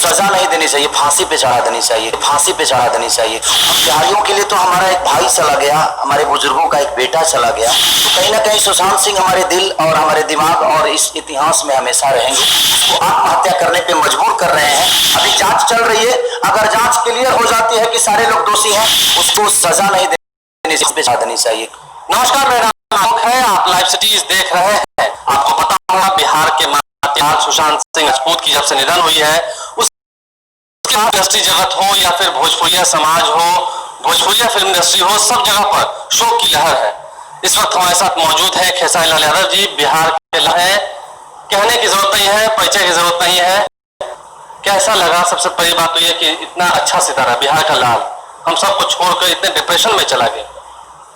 सजा नहीं देनी चाहिए, फांसी पे चढ़ा देनी चाहिए, फांसी पे चढ़ा देनी चाहिए। बिहारियों के लिए तो हमारा एक भाई चला गया, हमारे बुजुर्गों का एक बेटा चला गया, तो कहीं ना कहीं सुशांत सिंह हमारे दिल और हमारे दिमाग और इस इतिहास में हमेशा रहेंगे। उसको आत्महत्या करने पे मजबूर कर रहे हैं। अभी जांच चल रही है, अगर जांच क्लियर हो जाती है कि सारे लोग दोषी हैं, उसको सजा नहीं देनी चाहिए। नमस्कार, मेरा नाम है, आप लाइव सिटीज देख रहे हैं। आपको पता होगा बिहार के मातृ सुशांत सिंह राजपूत की जब से निधन हुई है, उसके बाद इंडस्ट्री जगत हो या फिर भोजपुरिया समाज हो, भोजपुरिया फिल्म इंडस्ट्री हो, सब जगह पर शोक की लहर है। इस वक्त हमारे साथ मौजूद है खेसारी लाल यादव जी, बिहार के हैं। कहने की जरूरत नहीं है, परिचय की जरूरत नहीं है। कैसा लगा? सबसे पहली बात तो यह कि इतना अच्छा सितारा बिहार का लाल हम सबको छोड़कर इतने डिप्रेशन में चला गया।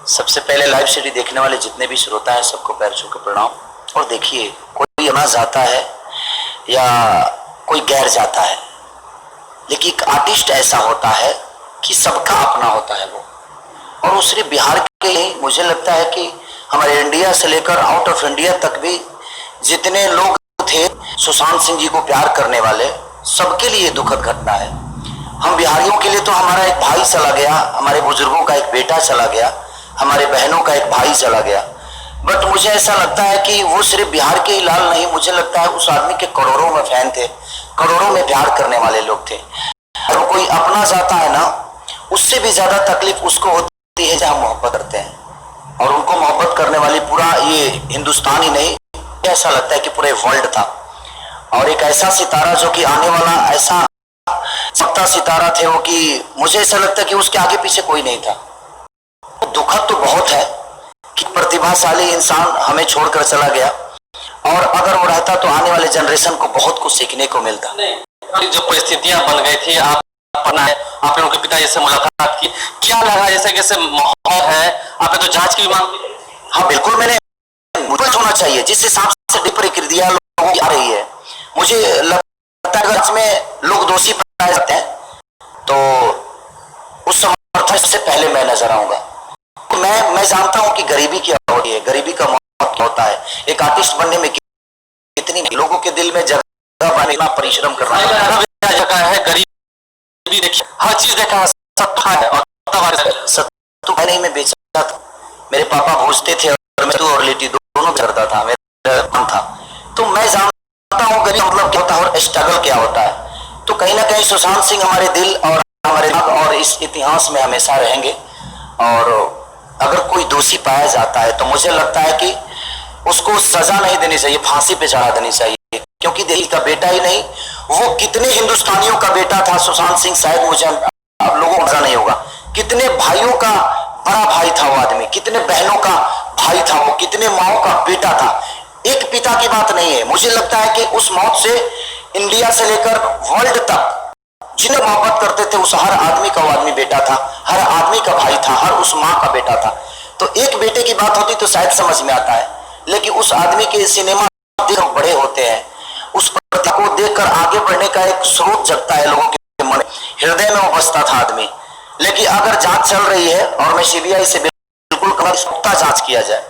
सबसे पहले लाइव सिटी देखने वाले जितने भी श्रोता हैं, सबको पैर छू के प्रणाम। और देखिए, कोई अपना जाता है या कोई गैर जाता है, लेकिन एक आर्टिस्ट ऐसा होता है कि सबका अपना होता है वो। और वो सिर्फ बिहार के ही, मुझे लगता है कि हमारे इंडिया से लेकर आउट ऑफ इंडिया तक भी जितने लोग थे सुशांत सिंह जी को प्यार करने वाले, सबके लिए दुखद घटना है। हम बिहारियों के लिए तो हमारा एक भाई चला गया, हमारे बुजुर्गों का एक बेटा चला गया, हमारे बहनों का एक भाई चला गया। बट मुझे ऐसा लगता है कि वो सिर्फ बिहार के ही लाल नहीं, मुझे लगता है उस आदमी के करोड़ों में फैन थे, करोड़ों में प्यार करने वाले लोग थे। और कोई अपना जाता है ना, उससे भी ज्यादा तकलीफ उसको होती है जहां मोहब्बत करते हैं। और उनको मोहब्बत करने वाली पूरा ये हिंदुस्तान ही नहीं, ऐसा लगता है कि पूरे वर्ल्ड था। और एक ऐसा सितारा जो कि आने वाला ऐसा सप्ता सितारा थे वो, कि मुझे ऐसा लगता है कि उसके आगे पीछे कोई नहीं था। दुखद तो बहुत है कि प्रतिभाशाली इंसान हमें छोड़कर चला गया, और अगर वो रहता तो आने वाले जनरेशन को बहुत कुछ सीखने को मिलता। जो परिस्थितियां बन गई थी, आपने उनके पिताजी से मुलाकात की, क्या लगा? जैसे माहौल है, आपने तो जांच की मांग की। हाँ बिल्कुल, मुझे होना चाहिए जिस हिसाब से प्रक्रिया लोगों की आ रही है। मुझे लगता है अगर इसमें लोग दोषी पाए जाते हैं तो उस समर्थन से पहले मैं नजर आऊंगा। मैं जानता हूं कि गरीबी क्या होती है, गरीबी का महत्व क्या होता है, एक आर्टिस्ट बनने में कितनी लोगों के दिल में जगह बनाना, परिश्रम करना जगह है। गरीबी देखिए, हर चीज देखा है, सत्तू है और सत्तू नहीं मैं बेचा था, मेरे पापा भूजते थे और मैं और लिट्टी दोनों करता था, मेरा मन था। तो मैं जानता हूँ गरीब मतलब क्या होता है और स्ट्रगल क्या होता है। तो कहीं ना कहीं सुशांत सिंह हमारे दिल और हमारे और इस इतिहास में हमेशा रहेंगे। और अगर कोई दोषी पाया जाता है तो मुझे लगता है कि उसको सजा नहीं देनी चाहिए, फांसी पे चढ़ा देनी चाहिए। क्योंकि दिल का बेटा ही नहीं, वो कितने हिंदुस्तानियों का बेटा था सुशांत सिंह। शायद मुझे अब लोगों को मजा नहीं होगा, कितने भाइयों का बड़ा भाई था वो आदमी, कितने बहनों का भाई था वो, कितने माओ का बेटा था। एक पिता की बात नहीं है। मुझे लगता है कि उस मौत से इंडिया से लेकर वर्ल्ड तक जिन्हें मोहब्बत करते थे उस हर आदमी का वो आदमी बेटा था, हर आदमी का भाई था, हर उस माँ का बेटा था। तो एक बेटे की बात होती तो शायद समझ में आता है, लेकिन उस आदमी के सिनेमा देख बड़े होते हैं, उस प्रतिभा को देखकर आगे बढ़ने का एक स्रोत जगता है लोगों के मन, हृदय में वो बसता था आदमी। लेकिन अगर जांच चल रही है और मैं सीबीआई से बिल्कुल पुख्ता जांच किया जाए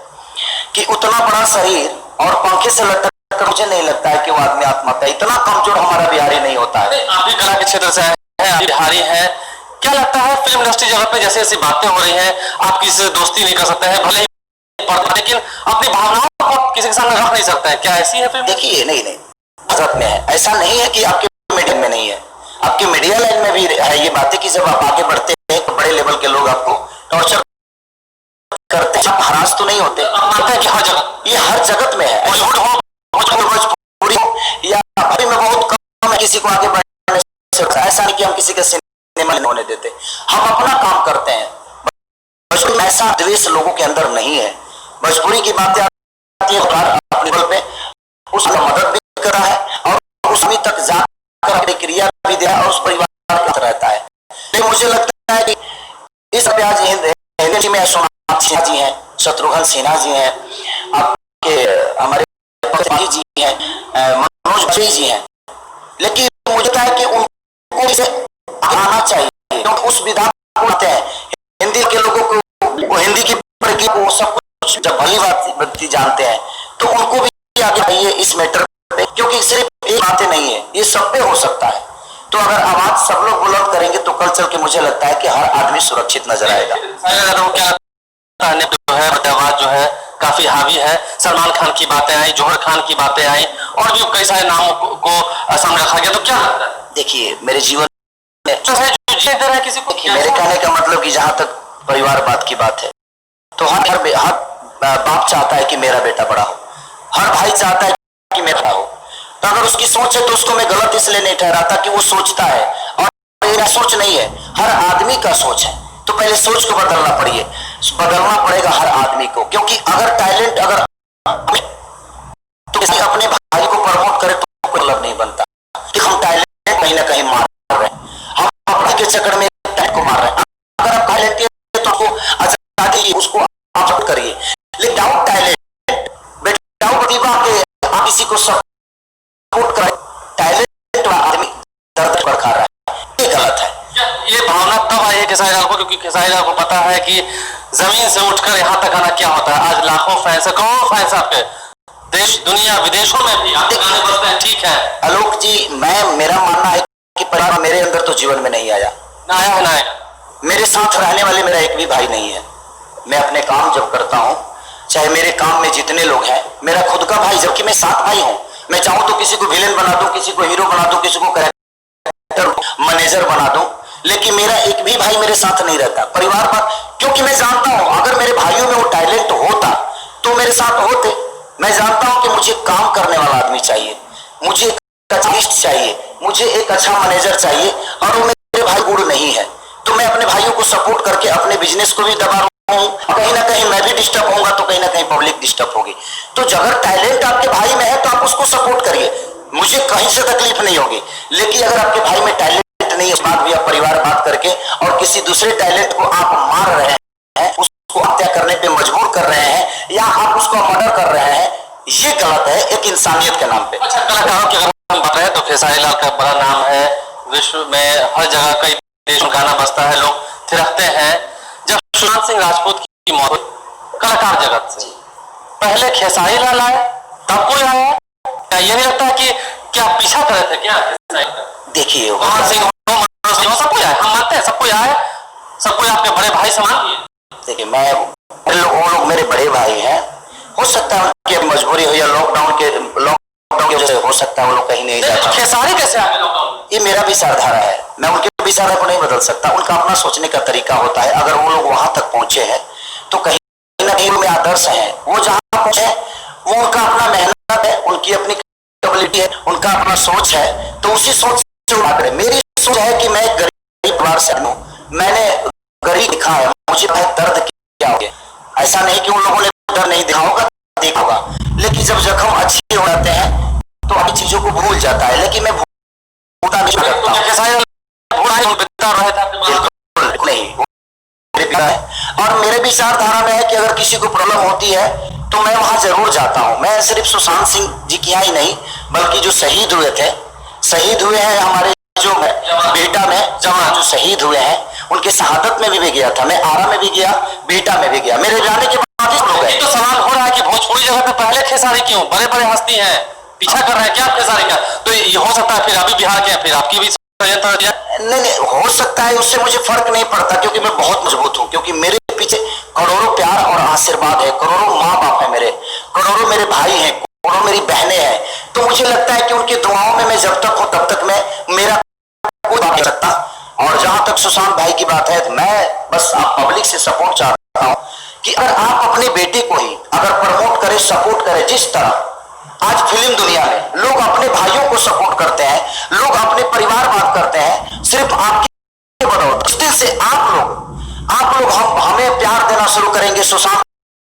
कि उतना बड़ा शरीर और पंखे से लटक, मुझे नहीं लगता है कि वो आदमी आत्महत्या, इतना कमजोर हमारा बिहारी नहीं होता है। आप भी कला के क्षेत्र से हैं, आप बिहारी हैं, क्या लगता है फिल्म इंडस्ट्री जगत में जैसे ऐसी बातें हो रही हैं, आप किसी से दोस्ती नहीं कर सकते हैं, भले ही लेकिन अपनी भावनाओं को किसी के सामने रख नहीं सकते हैं, क्या ऐसी है फिल्म? देखिए नहीं भारत में है, ऐसा नहीं है कि आपके मीडिया में नहीं है, आपके मीडिया लाइन में भी है ये बातें कि जब आप आगे बढ़ते हैं तो बड़े लेवल के लोग आपको टॉर्चर करते हैं, हरास तो नहीं होते। मानते हैं कि हर जगह, ये हर जगत में है, भोजपुरी या अभी में बहुत कम है किसी को आगे बढ़ने से। ऐसा नहीं कि हम किसी के सिनेमा नहीं होने देते, हम अपना काम करते हैं। भोजपुरी में ऐसा द्वेष लोगों के अंदर नहीं है। भोजपुरी की बातें आती है अपने लेवल पे, उसका मदद भी कर रहा है और उस अभी तक जाकर अपनी क्रिया भी दिया और उस परिवार के रहता है। लेकिन मुझे लगता है कि इस आज हिंदी में सोनाक्षी सिन्हा जी हैं, शत्रुघ्न सिन्हा जी हैं, आपके हमारे जी हैं, मनोज वाजपेयी जी हैं, लेकिन मुझे लगता है कि उनको इसे आना चाहिए क्योंकि उस विधा को होते हैं हिंदी के लोगों को, वो हिंदी की प्रक्रिया को सब कुछ जब भली बात जानते हैं तो उनको भी आगे आइए इस मैटर पे, क्योंकि सिर्फ एक बातें नहीं है, ये सब पे हो सकता है। तो अगर आवाज सब लोग बुलंद करेंगे तो कल चल के मुझे लगता है कि हर आदमी सुरक्षित नजर आएगा। जो है आवाज जो है काफी हावी है। सलमान खान की बातें आई, जौहर खान की बातें आई और भी कई सारे नामों को सामने रखा गया। तो क्या लगता है? देखिए मेरे जीवन में है किसी को मेरे कहने का मतलब कि जहां तक परिवारवाद की बात है तो हर बाप चाहता है कि मेरा बेटा बड़ा हो, हर भाई चाहता है कि मेरा हो। तो अगर उसकी सोच है तो उसको मैं गलत इसलिए नहीं ठहराता कि वो सोचता है, और मेरा सोच नहीं है, हर आदमी का सोच है। तो पहले सोच को बदलना पड़ेगा हर आदमी को, क्योंकि अगर टैलेंट तो किसी अपने भाई को प्रमोट करे तो मतलब नहीं बनता कि हम टैलेंट कहीं ना कहीं मार रहे हैं, हम अपने के चक्कर में टैलेंट को मार रहे हैं। अगर आप टैलेंट है तो उसको आप करिए, लेकिन डाउट टैलेंट विदाउट प्रतिभा के आप किसी को सपोर्ट करें, टैलेंट आदमी दर्द पर खा रहा है, ये गलत है। ये भावना तब आई है खेसारी लाल को क्योंकि खेसारी लाल को पता है कि जमीन से उठकर यहाँ तक आना क्या होता है। आज लाखों फैंस है, करोड़ों फैंस आपके देश दुनिया विदेशों में भी आपके गाने बजते हैं। ठीक है आलोक जी, मेरा मानना है कि परिवार मेरे अंदर तो जीवन में नहीं आया, ना आया है ना आएगा। मेरे साथ रहने वाले मेरा एक भी भाई नहीं है। मैं अपने काम जब करता हूँ, चाहे मेरे काम में जितने लोग हैं, मेरा खुद का भाई, जबकि मैं 7 भाई हूँ, मैं चाहूँ तो किसी को विलेन बना दूं, किसी को हीरो बना दूं, किसी को कैरेक्टर मैनेजर बना दूं, लेकिन मेरा एक भी भाई मेरे साथ नहीं रहता। परिवार पर, क्योंकि मैं जानता हूं अगर मेरे भाइयों में वो टैलेंट होता तो मेरे साथ होते। मैं जानता हूं कि मुझे काम करने वाला आदमी चाहिए, मुझे एक अच्छा चाहिए, मुझे एक अच्छा मैनेजर चाहिए, और वो मेरे भाई गुण नहीं है। तो मैं अपने भाइयों को सपोर्ट करके अपने बिजनेस को भी दबा रहा हूं, कहीं ना कहीं मैं भी डिस्टर्ब होऊंगा तो कहीं ना कहीं पब्लिक डिस्टर्ब होगी। तो अगर टैलेंट आपके भाई में है तो आप उसको सपोर्ट करिए, मुझे कहीं से तकलीफ नहीं होगी। लेकिन अगर आपके भाई में टैलेंट नहीं है, उस बात भी आप परिवार बात करके और किसी दूसरे टैलेंट को आप मार रहे हैं, उसको हत्या करने पे मजबूर कर रहे हैं, या आप उसको मर्डर कर रहे हैं, ये गलत है एक इंसानियत के नाम पे। अच्छा, कलाकारों की अगर हम बात करें तो खेसारी लाल का बड़ा नाम है विश्व में, हर जगह कई देशों में गाना बजता है, लोग थिरकते हैं। जब सुशांत सिंह राजपूत की मौत हुई कलाकार जगत से, पहले खेसारी लाल आए तब कोई आया? क्या ये नहीं लगता कि क्या पीछा कर रहे थे क्या? देखिए सबको आए, हम मानते हैं सबको आए, सबको आपके बड़े भाई समान। देखिए वो लोग मेरे बड़े भाई हैं, हो सकता है उनकी मजबूरी हो या लॉकडाउन के वजह से हो सकता है वो लोग कहीं नहीं जा पाए। खेसारी कैसे आ गए? ये मेरा विचारधारा है, मैं उनके विचारधारा को नहीं बदल सकता, उनका अपना सोचने का तरीका होता है। अगर वो लोग वहां तक पहुंचे हैं तो कहीं ना कहीं उनमें आदर्श है, वो जहां पहुंचे वो उनका अपना मेहनत है, उनकी अपनी कैपेबिलिटी है, उनका अपना सोच है, तो उसी सोच से उठा। मेरी सोच है कि मैं गरीब परिवार से हूं, मैंने गरीब दिखा है, मुझे दर्द क्या हो गया। ऐसा नहीं कि उन लोगों ने दर्द नहीं देखा होगा, देखा होगा, लेकिन जब जख्म अच्छे हो जाते हैं तो अपनी चीजों को भूल जाता है। लेकिन मैं भूलता नहीं करता नहीं, और मेरे विचारधारा में है कि अगर किसी को प्रॉब्लम होती है तो मैं वहां जरूर जाता हूं। मैं सिर्फ सुशांत सिंह जी की ही नहीं बल्कि जो शहीद हुए हैं हमारे जो बेटा में जो शहीद हुए हैं, उनके शहादत में भी गया था, मैं आरा में भी गया, बेटा में भी गया। मेरे जाने के बाद तो सवाल हो रहा है कि भोजपुरी जगह पे पहले खेसारी क्यों? बड़े बड़े हस्ती हैं, पीछा कर रहे हैं क्या खेसारी का? तो ये हो सकता है फिर अभी बिहार के फिर आपकी भी नहीं हो सकता है, उससे मुझे फर्क नहीं पड़ता क्योंकि मैं बहुत मजबूत हूँ, क्योंकि मेरे पीछे करोड़ों प्यार और आशीर्वाद है, करोड़ों माँ बाप है मेरे, करोड़ों मेरे भाई हैं, करोड़ों मेरी बहनें हैं। तो मुझे लगता है कि उनकी दुआओं में मैं जब तक हूँ तब तक मैं मेरा कोई बात नहीं सकता। और जहां तक सुशांत भाई की बात है, मैं बस आप पब्लिक से सपोर्ट चाहता हूँ कि अगर आप अपने बेटे को ही अगर प्रमोट करें, सपोर्ट करें, जिस तरह आज फिल्म दुनिया में लोग अपने भाइयों को सपोर्ट करते हैं, लोग अपने परिवार बात करते हैं, सिर्फ आपके बदौलत जिस दिन से आप लोग हमें प्यार देना शुरू करेंगे, सुशांत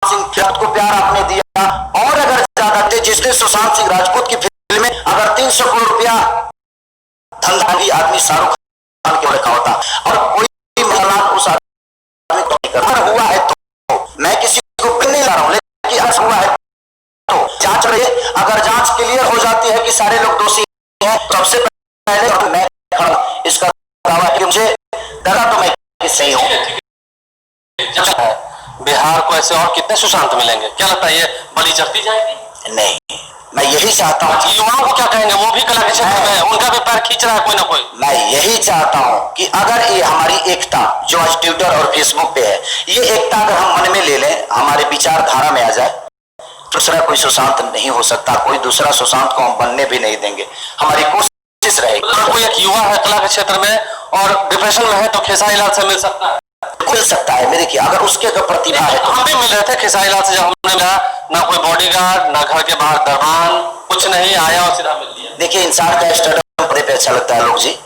सिंह को प्यार आपने दिया, और अगर ज्यादा दे, जिस दिन सुशांत सिंह राजपूत की फिल्म में अगर 300 करोड़ रुपया धंधावी आदमी शाहरुख खान के रखा होता और कोई महिला उस आदमी को नहीं करता हुआ है, तो मैं किसी को नहीं ला रहा हूं, लेकिन हुआ है तो जांच रही, अगर जांच क्लियर हो जाती है कि सारे लोग दोषी हैं, तो सबसे पहले तो मैं इसका दावा है कि मुझे डरा तो मैं सही हूं। बिहार को ऐसे और कितने सुशांत मिलेंगे? क्या लगता है ये बड़ी चढ़ती जाएगी? नहीं, मैं यही चाहता हूँ। युवाओं को क्या कहेंगे? वो भी कला के क्षेत्र में उनका भी पैर खींच रहा है कोई ना कोई। मैं यही चाहता हूं कि अगर ये हमारी एकता जो आज ट्विटर और फेसबुक पे है, ये एकता अगर हम मन में ले लें, हमारे विचारधारा में आ जाए, दूसरा कोई सुशांत नहीं हो सकता, कोई दूसरा सुशांत को हम बनने भी नहीं देंगे। हमारी कोशिश रहेगी। अगर कोई एक युवा है कला के क्षेत्र में और डिप्रेशन में है तो खेसारी लाल से मिल सकता है, मिल सकता है। मेरे देखिए, अगर उसके अगर प्रतिभा है तो हम भी मिल रहे थे खेसारी लाल से, जब हमने मिला ना कोई बॉडीगार्ड ना घर के बाहर दरबान, कुछ नहीं, आया और सीधा मिल लिया। देखिए, इंसान का स्टेडम पे अच्छा लगता है लोग जी।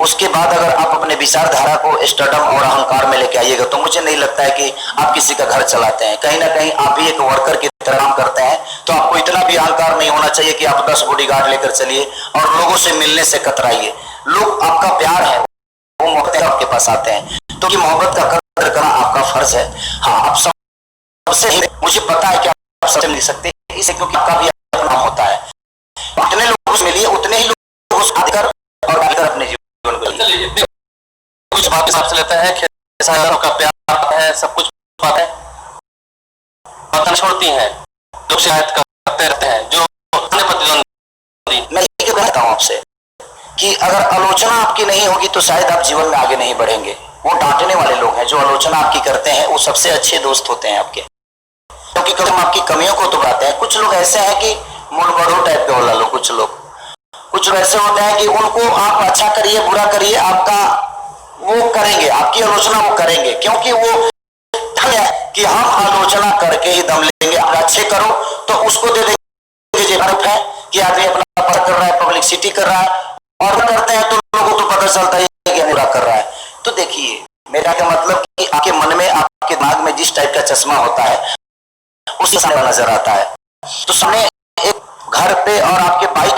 उसके बाद अगर आप अपने विचारधारा को स्टेडम और अहंकार में लेके आइएगा तो मुझे नहीं लगता है कि आप किसी का घर चलाते हैं। कहीं ना कहीं आप भी एक वर्कर की तरह काम करते हैं, तो आपको इतना भी अहंकार नहीं होना चाहिए कि आप 10 बॉडीगार्ड लेकर चलिए और लोगों से मिलने से कतराइए। लोग आपका प्यार है, वो मोहब्बत आपके पास आते हैं, तो कि मोहब्बत का कदर करना आपका फर्ज है। हाँ, आप सबसे, मुझे पता है कि आप सबसे मिल सकते हैं, इसे क्योंकि आपका भी अपना होता है। उतने लोगों से मिलिए, उतने ही लोगों से बात कर और अपने जीवन को जिए। कुछ बात हिसाब से लेते हैं, खेसारी लाल का प्यार है, सब कुछ बात है, बातें छोड़ती हैं, लोग शिकायत करते रहते हैं जो प्रतिद्वंदी। मैं ये कहता हूं आपसे कि अगर आलोचना आपकी नहीं होगी तो शायद आप जीवन में आगे नहीं बढ़ेंगे। वो डांटने वाले लोग हैं जो आलोचना आपकी करते हैं, वो सबसे अच्छे दोस्त होते हैं आपके, क्योंकि कभी हम आपकी कमियों को तो बताते हैं। कुछ लोग ऐसे हैं कि मुनबड़ो टाइप के वाला लोग, कुछ ऐसे होते हैं कि उनको आप अच्छा करिए बुरा करिए, आपका वो करेंगे, आपकी आलोचना वो करेंगे, क्योंकि वो है कि हम आलोचना करके ही दम लेंगे। आप अच्छे करो तो उसको दे देंगे है कि आदमी अपना पर कर रहा है, पब्लिसिटी कर रहा है, और करते हैं तो लोगों को पता चलता है कि बुरा कर रहा है। तो देखिए, मेरा का मतलब कि आपके मन में, आपके दिमाग में जिस टाइप का चश्मा होता है उससे सामने नजर आता है। तो सामने एक घर पे और आपके बाइक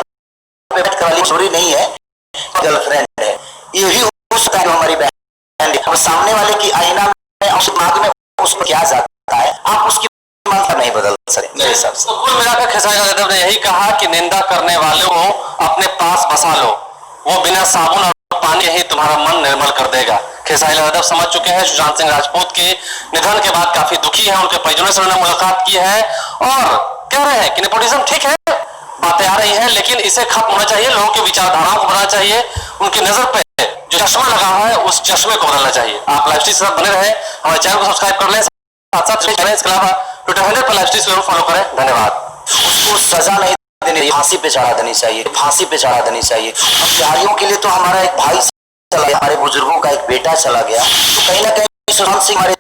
पे बैठ कर चोरी नहीं है, गर्लफ्रेंड है, ये भी हो सकता है जो हमारी बहन है। और सामने वाले की आईना में उस दिमाग में उसमें क्या जाता है, आप उसकी मानता नहीं बदल सकते मेरे हिसाब से। तो कुल मिलाकर खेसारी लाल यादव ने यही कहा कि निंदा करने वालों को अपने पास बसा लो, वो बिना साबुन और पानी ही तुम्हारा मन निर्मल कर देगा। खेसारी लाल यादव समझ चुके हैं सुशांत सिंह राजपूत के निधन के बाद काफी दुखी हैं, उनके परिजनों से उन्होंने मुलाकात की है और कह रहे हैं कि नेपोटिज्म ठीक है, बातें आ रही हैं, लेकिन इसे खत्म होना चाहिए, लोगों की विचारधाराओं को बढ़ाना चाहिए, उनकी नजर पे जो चश्मा लगा है उस चश्मे को बदलना चाहिए। आप लाइव स्ट्रीम से बने रहे, हमारे चैनल को सब्सक्राइब कर लें, साथ साथ इसके अलावा ट्विटर हैंडल पर लाइव स्ट्रीम जरूर फॉलो करें। धन्यवाद। उसको सजा नहीं देनी, फांसी पे चढ़ा देनी चाहिए, फांसी पे चढ़ा देनी चाहिए। अब प्यारियों के लिए तो हमारा एक भाई चला गया, हमारे बुजुर्गों का एक बेटा चला गया, तो कहीं ना कहीं सुशांत सिंह हमारे